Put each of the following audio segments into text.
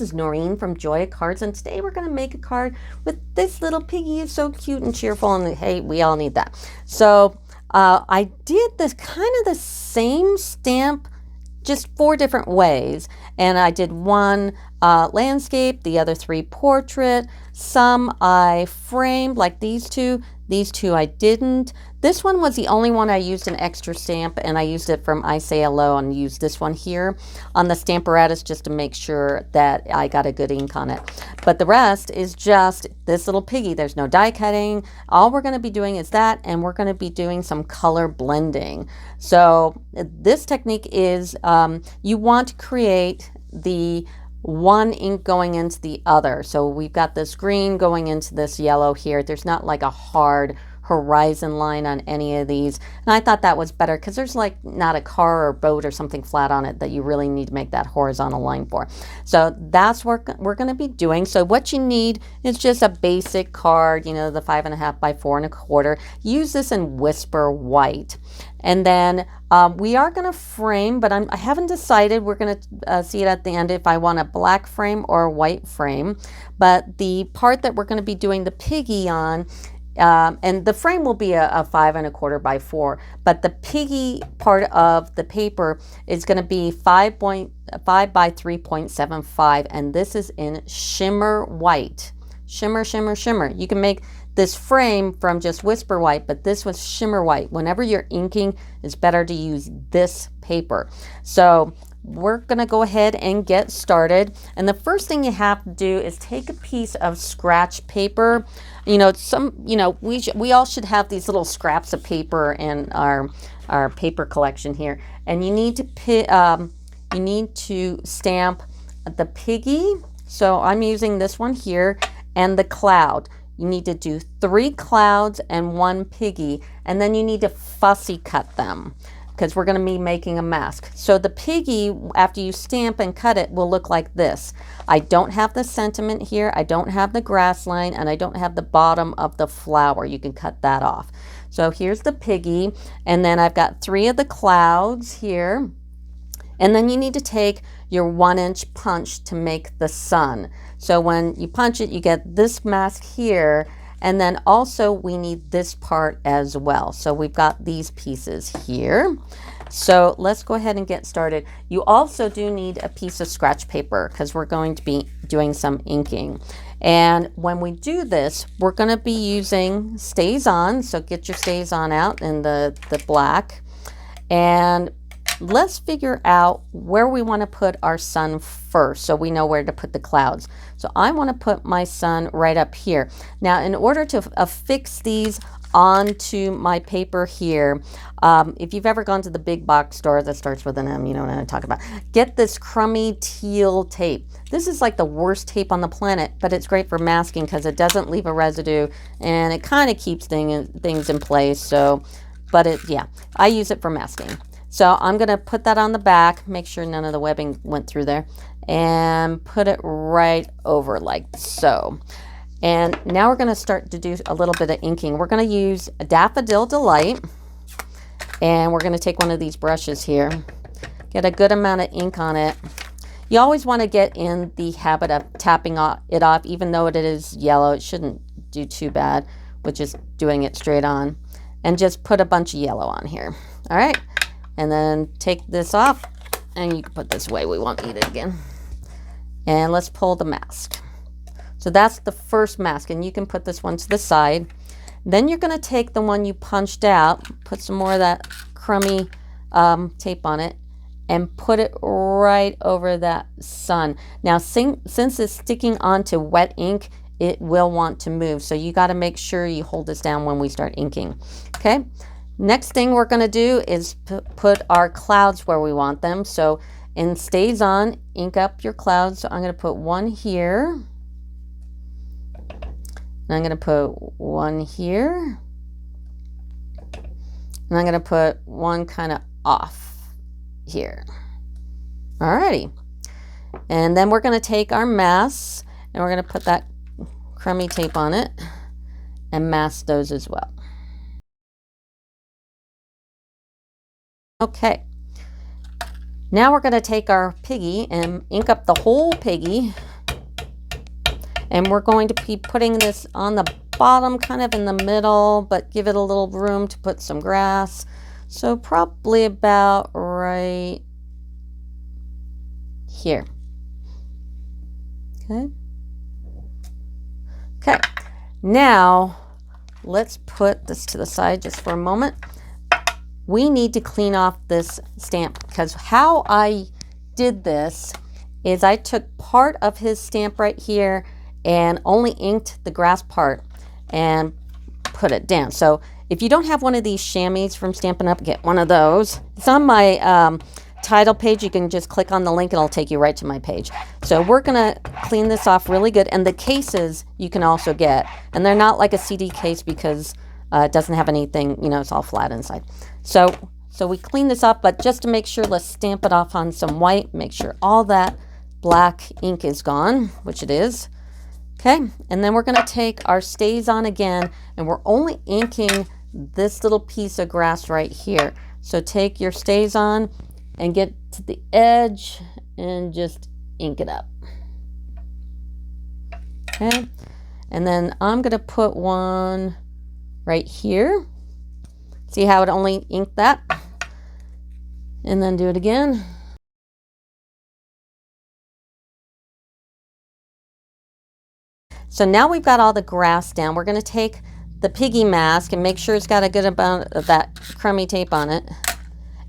this is Noreen from Joy Cards, and today we're going to make a card with this little piggy. Is so cute and cheerful, and hey, we all need that. So I did this kind of the same stamp, just 4 different ways, and I did one landscape, the other 3 portrait. Some I framed, like these two I didn't. This one was the only one I used an extra stamp, and I used it from I Say Hello and used this one here on the Stamparatus just to make sure that I got a good ink on it. But the rest is just this little piggy. There's no die cutting. All we're going to be doing is that, and we're going to be doing some color blending. So this technique is you want to create the one ink going into the other. So we've got this green going into this yellow here. There's not like a hard horizon line on any of these, and I thought that was better because there's like not a car or boat or something flat on it that you really need to make that horizontal line for. So that's what we're going to be doing. So what you need is just a basic card, you know, the 5.5 by 4 1/4. Use this in Whisper White, and then we are going to frame, but I haven't decided. We're going to see it at the end if I want a black frame or a white frame. But the part that we're going to be doing the piggy on, and the frame will be a 5 1/4 by 4, but the piggy part of the paper is going to be 5 by 3.75, and this is in shimmer white. Shimmer, shimmer, shimmer. You can make this frame from just Whisper White, but this was shimmer white. Whenever you're inking, it's better to use this paper. So we're going to go ahead and get started. And the first thing you have to do is take a piece of scratch paper. You know, we all should have these little scraps of paper in our paper collection here. And you need to stamp the piggy. So I'm using this one here, and the cloud. You need to do 3 clouds and 1 piggy, and then you need to fussy cut them, because we're going to be making a mask. So the piggy, after you stamp and cut it, will look like this. I don't have the sentiment here, I don't have the grass line, and I don't have the bottom of the flower. You can cut that off. So here's the piggy, and then I've got 3 of the clouds here. And then you need to take your 1-inch punch to make the sun. So when you punch it, you get this mask here, and then also we need this part as well. So we've got these pieces here. So let's go ahead and get started. You also do need a piece of scratch paper because we're going to be doing some inking. And when we do this, we're going to be using Stays On. So get your Stays On out in the black. And let's figure out where we want to put our sun first so we know where to put the clouds. So I want to put my sun right up here. Now, in order to affix these onto my paper here, if you've ever gone to the big box store that starts with an M, you know what I'm talking about, get this crummy teal tape. This is like the worst tape on the planet, but it's great for masking because it doesn't leave a residue and it kind of keeps things in place. So, yeah, I use it for masking. So I'm going to put that on the back, make sure none of the webbing went through there, and put it right over like so. And now we're going to start to do a little bit of inking. We're going to use Daffodil Delight, and we're going to take one of these brushes here, get a good amount of ink on it. You always want to get in the habit of tapping it off, even though it is yellow. It shouldn't do too bad with just doing it straight on. And just put a bunch of yellow on here. All right. And then take this off, and you can put this away. We won't need it again. And let's pull the mask. So that's the first mask, and you can put this one to the side. Then you're going to take the one you punched out, put some more of that crummy tape on it, and put it right over that sun. Now, since it's sticking onto wet ink, it will want to move. So you got to make sure you hold this down when we start inking. Okay. Next thing we're going to do is put our clouds where we want them. So in Stays On, ink up your clouds. So I'm going to put one here. And I'm going to put one here. And I'm going to put one kind of off here. Alrighty. And then we're going to take our masks, and we're going to put that crummy tape on it and mask those as well. Okay, now we're going to take our piggy and ink up the whole piggy And we're going to be putting this on the bottom, kind of in the middle, but give it a little room to put some grass. So probably about right here. Okay. Okay. Now let's put this to the side just for a moment. We need to clean off this stamp, because how I did this is I took part of his stamp right here and only inked the grass part and put it down. So if you don't have one of these chamois from Stampin' Up, get one of those. It's on my title page. You can just click on the link and it'll take you right to my page. So we're gonna clean this off really good. And the cases you can also get, and they're not like a CD case because it doesn't have anything, you know, it's all flat inside. So we clean this off, but just to make sure, let's stamp it off on some white. Make sure all that black ink is gone, which it is. Okay, and then we're gonna take our stays on again, and we're only inking this little piece of grass right here. So take your stays on and get to the edge and just ink it up. Okay, and then I'm gonna put one right here. See how it only inked that? And then do it again. So now we've got all the grass down. We're gonna take the Piggy mask and make sure it's got a good amount of that crummy tape on it.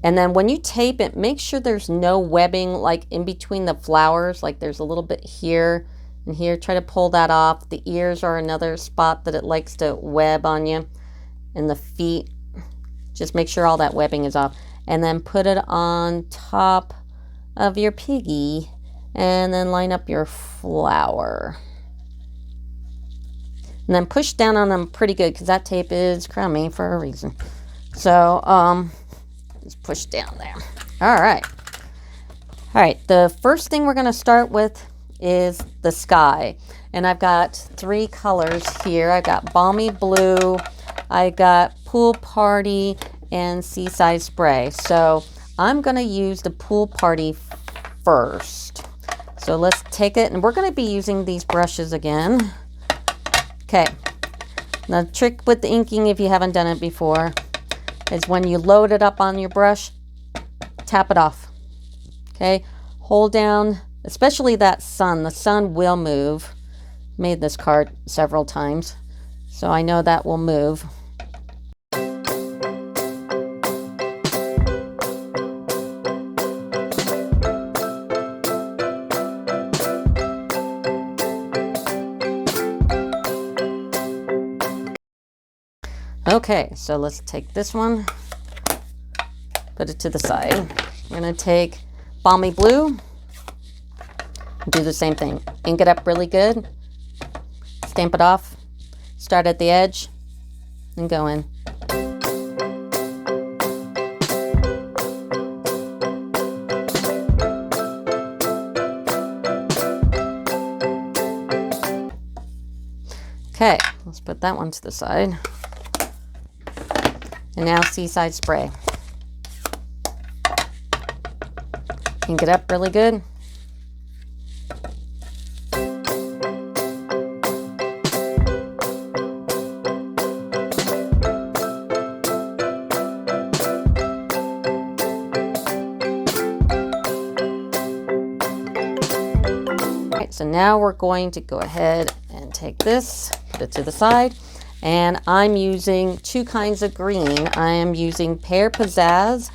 And then when you tape it, make sure there's no webbing like in between the flowers, like there's a little bit here and here. Try to pull that off. The ears are another spot that it likes to web on you. And the feet, just make sure all that webbing is off. And then put it on top of your Piggy and then line up your flower. And then push down on them pretty good because that tape is crummy for a reason. So just push down there. All right. All right, the first thing we're going to start with is the sky. And I've got 3 colors here. I've got Balmy Blue, I got Pool Party, and Seaside Spray. So I'm going to use the Pool Party first. So let's take it, and we're going to be using these brushes again. Okay, now the trick with the inking, if you haven't done it before, is when you load it up on your brush, tap it off. Okay, hold down, especially that sun. The sun will move. Made this card several times, so I know that will move. Okay, so let's take this one, put it to the side. We're going to take Balmy Blue, do the same thing. Ink it up really good, stamp it off, start at the edge, and go in. Okay, let's put that one to the side. And now Seaside Spray. Ink it up really good. Alright, so now we're going to go ahead and take this, put it to the side. And I'm using 2 kinds of green. I am using Pear Pizzazz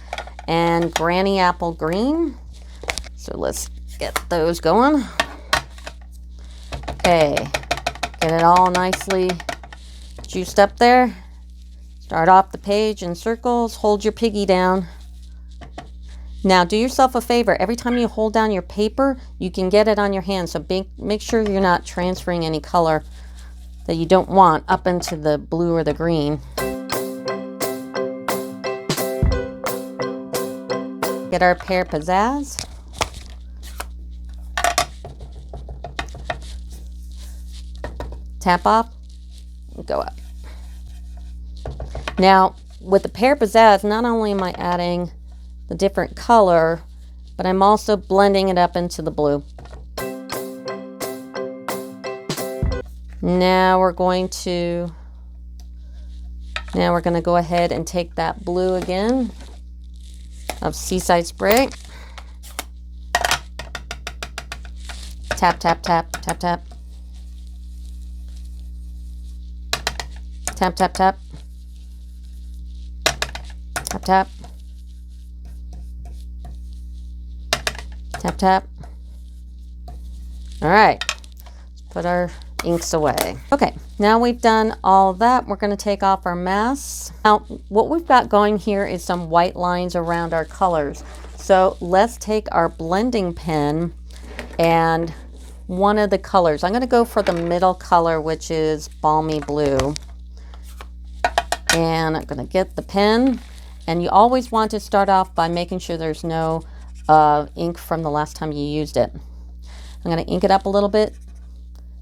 and Granny Apple Green. So let's get those going. Okay, get it all nicely juiced up there. Start off the page in circles, hold your Piggy down. Now do yourself a favor, every time you hold down your paper, you can get it on your hand. So make sure you're not transferring any color that you don't want up into the blue or the green. Get our Pear Pizzazz. Tap off and go up. Now with the Pear Pizzazz, not only am I adding the different color, but I'm also blending it up into the blue. Now we're going to go ahead and take that blue again of Seaside Spray. Tap, tap, tap, tap, tap. Tap, tap, tap. Tap, tap. Tap, tap. All right, let's put our inks away. Okay, now we've done all that. We're going to take off our masks. Now, what we've got going here is some white lines around our colors. So let's take our blending pen and one of the colors. I'm going to go for the middle color, which is Balmy Blue. And I'm going to get the pen. And you always want to start off by making sure there's no ink from the last time you used it. I'm going to ink it up a little bit,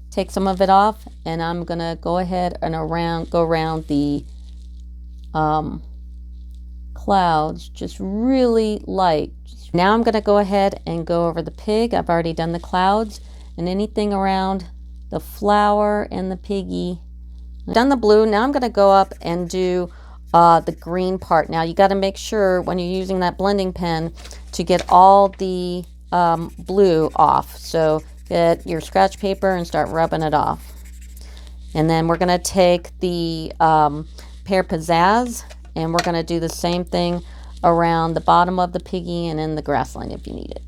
take some of it off, and I'm going to go ahead and go around the clouds just really light. Now I'm going to go ahead and go over the pig. I've already done the clouds, and anything around the flower and the piggy. I've done the blue. Now I'm going to go up and do the green part. Now you got to make sure when you're using that blending pen to get all the blue off. So get your scratch paper and start rubbing it off. And then we're going to take the Pear Pizzazz and we're going to do the same thing around the bottom of the piggy and in the grass line if you need it.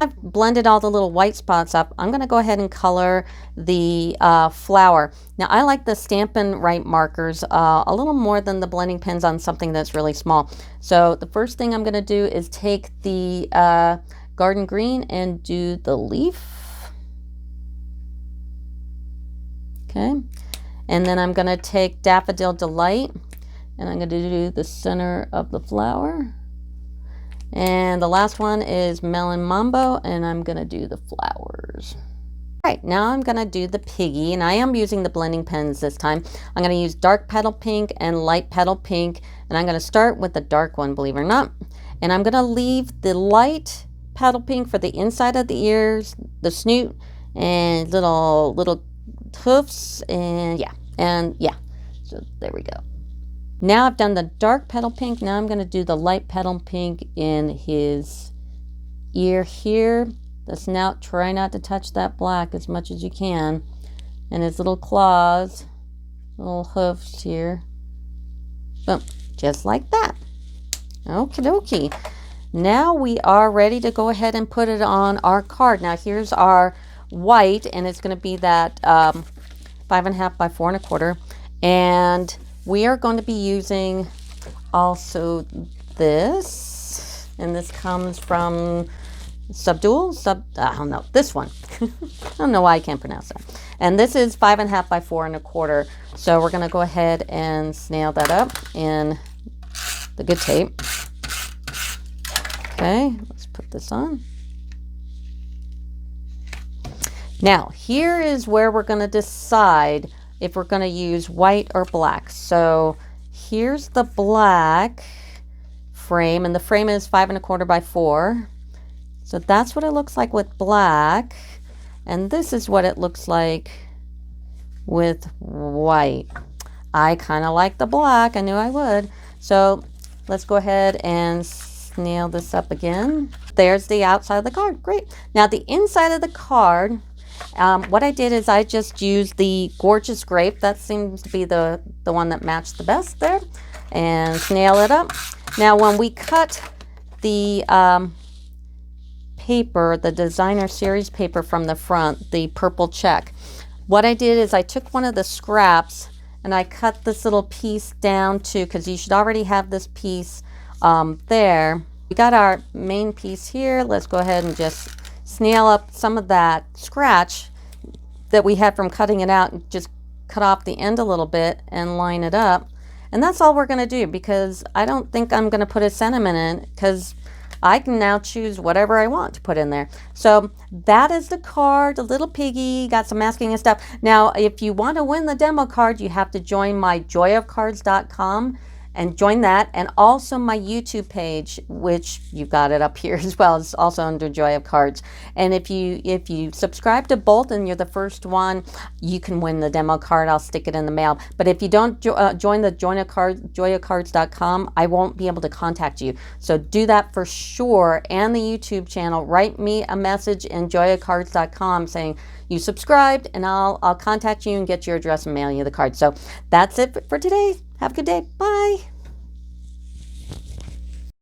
I've blended all the little white spots up. I'm going to go ahead and color the flower. Now I like the Stampin' Right markers a little more than the blending pens on something that's really small. So the first thing I'm going to do is take the Garden Green and do the leaf. Okay. And then I'm going to take Daffodil Delight and I'm going to do the center of the flower. And the last one is Melon Mambo, and I'm going to do the flowers. All right, now I'm going to do the piggy, and I am using the blending pens this time. I'm going to use dark petal pink and light petal pink, and I'm going to start with the dark one, believe it or not. And I'm going to leave the light petal pink for the inside of the ears, the snoot, and little hoofs, and yeah. So there we go. Now I've done the dark petal pink. Now I'm going to do the light petal pink in his ear here. The snout, try not to touch that black as much as you can. And his little claws, little hoofs here. Boom, just like that. Okie dokie. Now we are ready to go ahead and put it on our card. Now here's our white, and it's going to be that 5.5 by 4 1/4. And we are going to be using also this, and this comes from I don't know, this one. I don't know why I can't pronounce that. And this is 5.5 by 4 1/4. So we're going to go ahead and snail that up in the good tape. Okay, let's put this on. Now, here is where we're going to decide if we're going to use white or black. So here's the black frame, and the frame is 5 1/4 by 4. So that's what it looks like with black. And this is what it looks like with white. I kind of like the black. I knew I would. So let's go ahead and nail this up again. There's the outside of the card. Great. Now the inside of the card, what I did is I just used the Gorgeous Grape. That seems to be the one that matched the best there. And nail it up. Now when we cut the paper, the designer series paper from the front, the purple check, what I did is I took one of the scraps and I cut this little piece down to, because you should already have this piece there. We got our main piece here. Let's go ahead and just snail up some of that scratch that we had from cutting it out and just cut off the end a little bit and line it up. And that's all we're going to do, because I don't think I'm going to put a sentiment in, because I can now choose whatever I want to put in there. So that is the card, the little piggy, got some masking and stuff. Now, if you want to win the demo card, you have to join my joyofcards.com, and join that. And also my YouTube page, which you've got it up here as well. It's also under Joy of Cards. And if you subscribe to both and you're the first one, you can win the demo card. I'll stick it in the mail. But if you don't join the joyofcards.com, I won't be able to contact you. So do that for sure. And the YouTube channel, write me a message in joyofcards.com saying you subscribed, and I'll contact you and get your address and mail you the card. So that's it for today. Have a good day. Bye.